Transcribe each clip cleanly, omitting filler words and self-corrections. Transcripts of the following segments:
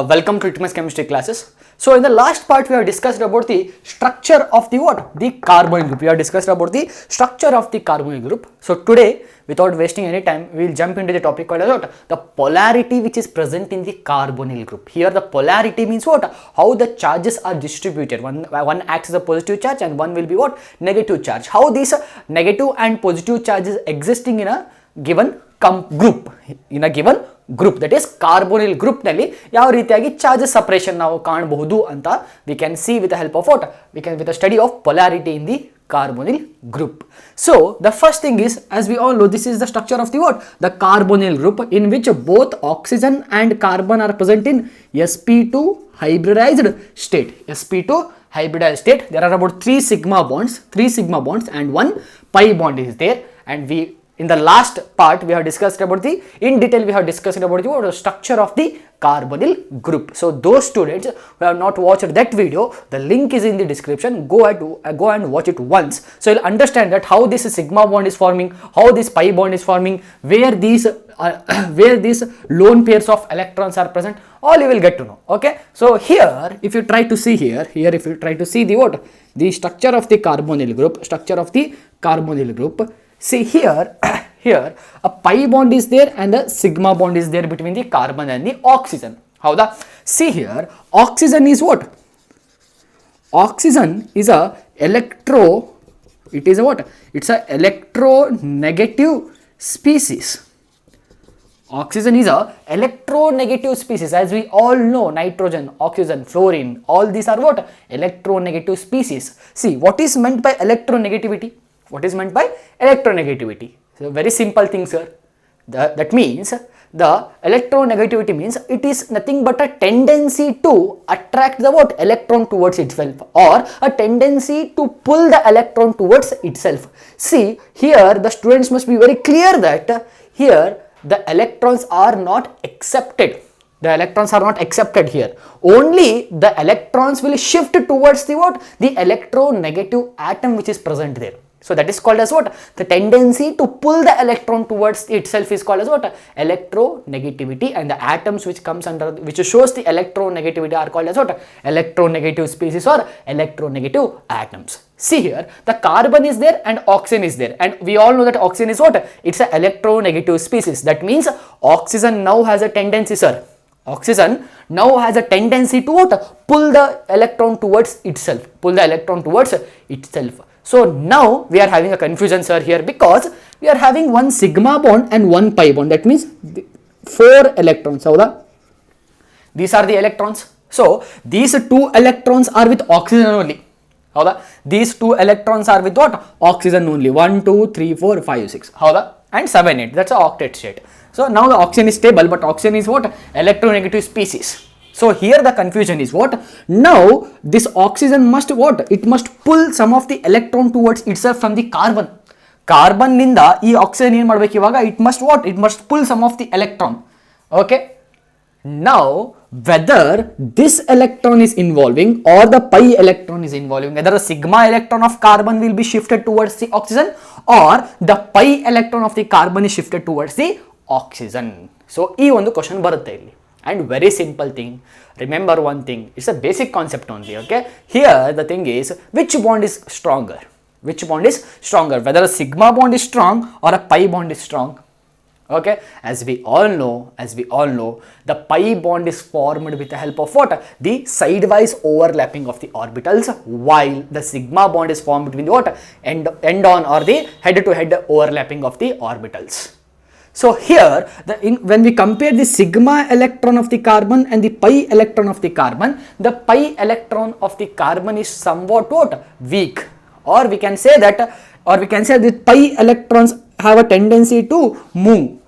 Welcome to Litmus chemistry classes. So in the last part we have discussed about the structure of the what? The carbonyl group. We have discussed about the structure of the carbonyl group. So today, without wasting any time, we will jump into the topic called as what? The polarity which is present in the carbonyl group. Here the polarity means what? How the charges are distributed. One acts as a positive charge and one will be what? Negative charge. How these negative and positive charges existing in a given group, that is carbonyl group nalli yav ರೀತಿಯಾಗಿ charges separation ನಾವು ಕಾಣಬಹುದು ಅಂತ we can see with the help of what? With the study of polarity in the carbonyl group. So the first thing is, as we all know, this is the structure of the what? The carbonyl group, in which both oxygen and carbon are present in sp2 hybridized state. sp2 hybridized state, there are about 3 sigma bonds and 1 pi bond is there, and in the last part we have discussed about the structure of the carbonyl group. So those students who have not watched that video, the link is in the description. Go and watch it once, so you'll understand that how this sigma bond is forming, how this pi bond is forming, where these lone pairs of electrons are present. All you will get to know. Okay, so here if you try to see the structure of the carbonyl group, see here a pi bond is there and a sigma bond is there between the carbon and the oxygen. Howda? See here, oxygen is what? Oxygen is it's a electronegative species. Oxygen is a electronegative species. As we all know, nitrogen, oxygen, fluorine, all these are what? Electronegative species. See, what is meant by electronegativity? So very simple thing, sir. That means the electronegativity means it is nothing but a tendency to attract the what? Electron towards itself, or a tendency to pull the electron towards itself. See, here the students must be very clear that here the electrons are not accepted. Here. Only the electrons will shift towards the what? The electronegative atom which is present there. So that is called as what? The tendency to pull the electron towards itself is called as what? Electronegativity, and the atoms which shows the electronegativity are called as what? Electronegative species or electronegative atoms. See here, the carbon is there and oxygen is there, and we all know that oxygen is what? It's an electronegative species. That means oxygen now has a tendency, sir. Oxygen now has a tendency to what? Pull the electron towards itself. So now we are having a confusion, sir, here, because we are having one sigma bond and one pi bond. That means 4 electrons. These are the electrons. So these 2 electrons are with oxygen only. These 2 electrons are with what? Oxygen only. 1, 2, 3, 4, 5, 6. And 7, 8. That's an octet state. So now the oxygen is stable, but oxygen is what? Electronegative species. So here the confusion is what? Now this oxygen must what? It must pull some of the electron towards itself from the carbon. Carbon ninda ee oxygen ಏನು ಮಾಡಬೇಕು ಇವಾಗ? It must what? It must pull some of the electron. Okay. Now whether this electron is involving or the pi electron is involving, whether the sigma electron of carbon will be shifted towards the oxygen or the pi electron of the carbon is shifted towards the oxygen. So ee ಒಂದು question ಬರುತ್ತೆ ಇಲ್ಲಿ. And very simple thing, remember one thing, it's a basic concept only. Okay, here the thing is, which bond is stronger? Whether a sigma bond is strong or a pi bond is strong? Okay, as we all know, the pi bond is formed with the help of what? The sidewise overlapping of the orbitals, while the sigma bond is formed between the what? End on or the head to head overlapping of the orbitals. So here, when we compare the sigma electron of the carbon and the pi electron of the carbon, the pi electron of the carbon is somewhat what? Weak, or we can say that the pi electrons have a tendency to move.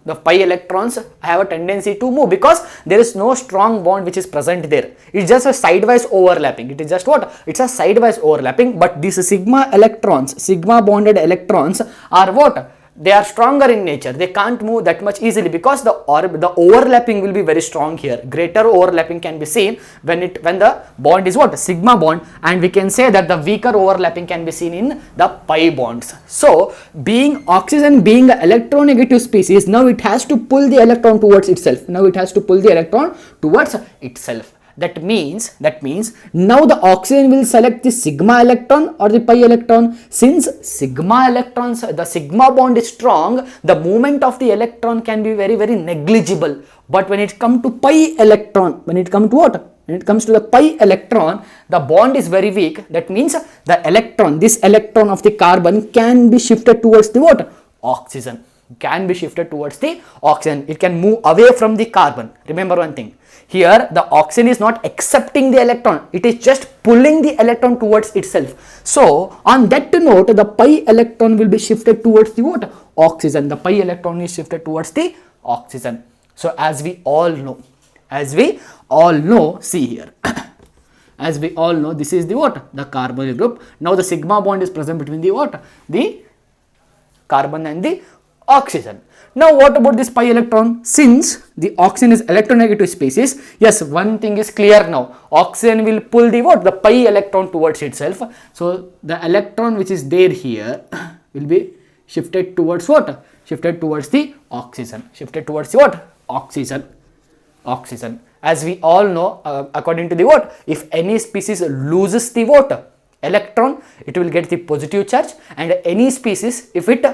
The pi electrons have a tendency to move because there is no strong bond which is present there. It's just a sidewise overlapping. It is just what? It's a sidewise overlapping. But these sigma bonded electrons are what? they are stronger in nature. They can't move that much easily because the overlapping will be very strong here. Greater overlapping can be seen when the bond is what? Sigma bond, and we can say that the weaker overlapping can be seen in the pi bonds. So oxygen being an electronegative species, now it has to pull the electron towards itself. That means now the oxygen will select the sigma electron or the pi electron. Since sigma electrons, the sigma bond is strong, the movement of the electron can be very, very negligible. But when it comes to pi electron, when it comes to the pi electron, the bond is very weak. That means this electron of the carbon can be shifted towards the what? Oxygen. Can be shifted towards the oxygen. It can move away from the carbon. Remember one thing. Here the oxygen is not accepting the electron, it is just pulling the electron towards itself. So on that note, the pi electron will be shifted towards the what? Oxygen. The pi electron is shifted towards the oxygen. So as we all know, see here, as we all know, this is the what? The carbonyl group. Now the sigma bond is present between the what? The carbon and the oxygen. Now what about this pi electron? Since the oxygen is electronegative species, yes, one thing is clear now. Oxygen will pull the what? The pi electron towards itself. So the electron which is there here will be shifted towards what? Shifted towards the oxygen. Shifted towards the what? Oxygen. As we all know, according to the what? If any species loses the what? Electron, it will get the positive charge, and any species, if it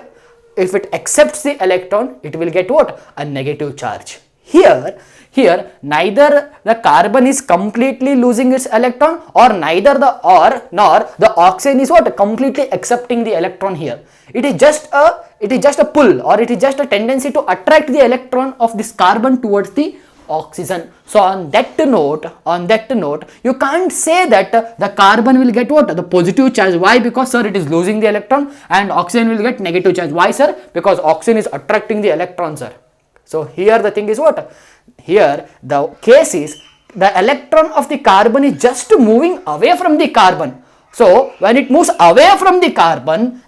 accepts the electron, it will get what? A negative charge. Here neither the carbon is completely losing its electron, or nor the oxygen is what? Completely accepting the electron here. It is just a pull, or it is just a tendency to attract the electron of this carbon towards the oxygen. So on that note, you can't say that the carbon will get what? The positive charge. Why? Because sir, it is losing the electron, and oxygen will get negative charge. Why sir? Because oxygen is attracting the electron, sir. So here the thing is what? Here the case is the electron of the carbon is just moving away from the carbon. So when it moves away from the carbon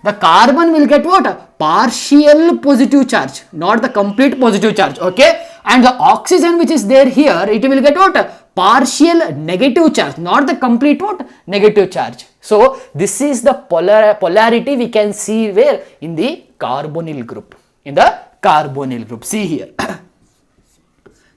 will get what? Partial positive charge, not the complete positive charge. Okay, and the oxygen which is there here, it will get what? Partial negative charge, not the complete what? Negative charge. So this is the polarity we can see where? In the carbonyl group. See here.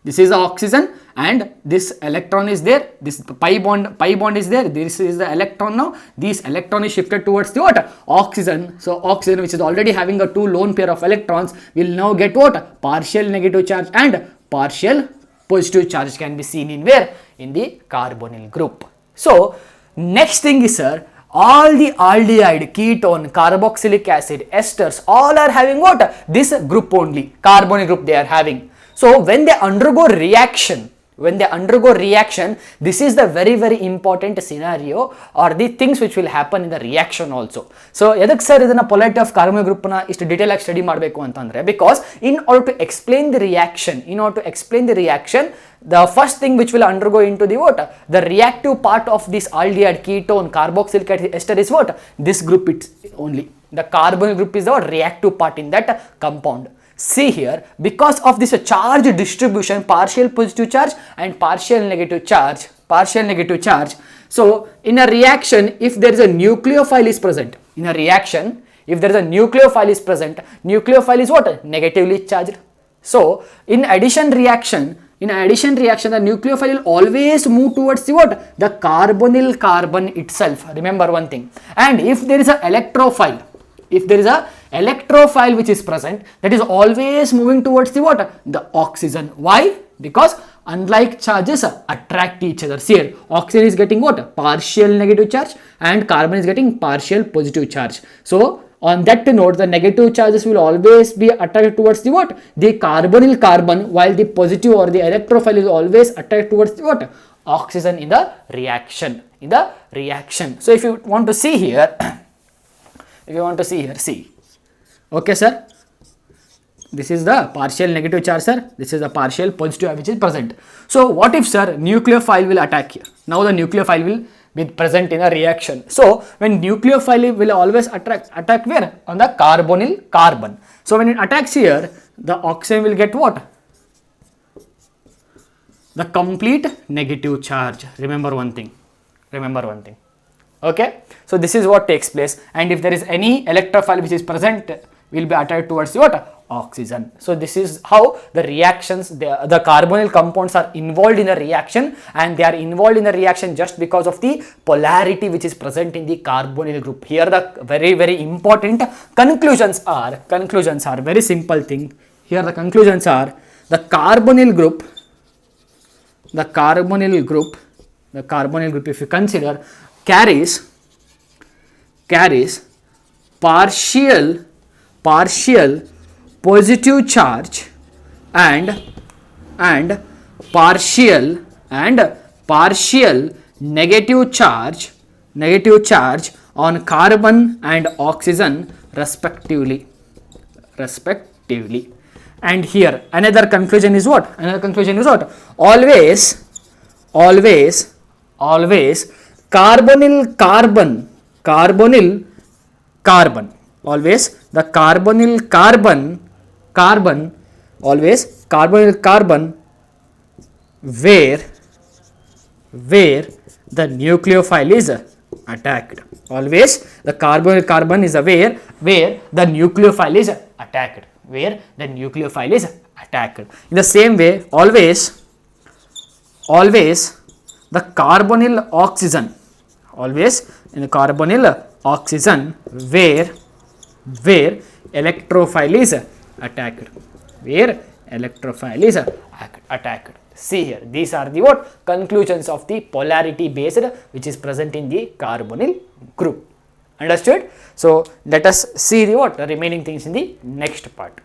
This is the oxygen, and this electron is there, this pi bond is there, this is the electron. Now this electron is shifted towards the what? Oxygen. So oxygen, which is already having a 2 lone pair of electrons, will now get what? Partial negative charge and partial positive charge can be seen in where? In the carbonyl group. So next thing is, sir, all the aldehyde, ketone, carboxylic acid, esters, all are having what? This group only, carbonyl group they are having. So when they undergo reaction, this is the very, very important scenario, or the things which will happen in the reaction also. So edak sir idana polarity of carbonyl group na istu detail agi study ಮಾಡಬೇಕು ಅಂತಂದ್ರೆ, because in order to explain the reaction, the first thing which will undergo into the what? The reactive part of this aldehyde, ketone, carboxylic acid, ester is what? This group it's only. The carbonyl group is the reactive part in that compound. See here, because of this charge distribution, partial positive charge and partial negative charge. So in a reaction, if there is a nucleophile is present, nucleophile is what? Negatively charged. So in addition reaction, the nucleophile will always move towards the what? The carbonyl carbon itself. Remember one thing. And if there is a electrophile, which is present, that is always moving towards the what? The oxygen. Why? Because unlike charges attract each other. See here, oxygen is getting what? Partial negative charge, and carbon is getting partial positive charge. So on that note, the negative charges will always be attracted towards the what? The carbonyl carbon, while the positive or the electrophile is always attracted towards the what? Oxygen in the reaction. So if you want to see here, see. Okay, sir. This is the partial negative charge, sir. This is the partial positive which is present. So what if, sir, nucleophile will attack here? Now the nucleophile with present in a reaction. So when nucleophile will always attack where? On the carbonyl carbon. So when it attacks here, the oxygen will get what? The complete negative charge. Remember one thing. Okay, so this is what takes place, and if there is any electrophile which is present, will be attracted towards what? Oxygen. So this is how the reactions, the carbonyl compounds are involved in a reaction, and they are involved in a reaction just because of the polarity which is present in the carbonyl group. Here the very important conclusions are very simple thing. Here the conclusions are the carbonyl group, if you consider, carries partial positive charge and partial negative charge on carbon and oxygen respectively. And here another conclusion is what? Always carbonyl carbon, always the carbonyl carbon, always carbonyl carbon where the nucleophile is attacked. Always the carbonyl carbon is where the nucleophile is attacked. In the same way, always the carbonyl oxygen, where electrophile is attacked. See here, these are the what? Conclusions of the polarity based which is present in the carbonyl group. Understood? So let us see the remaining things in the next part.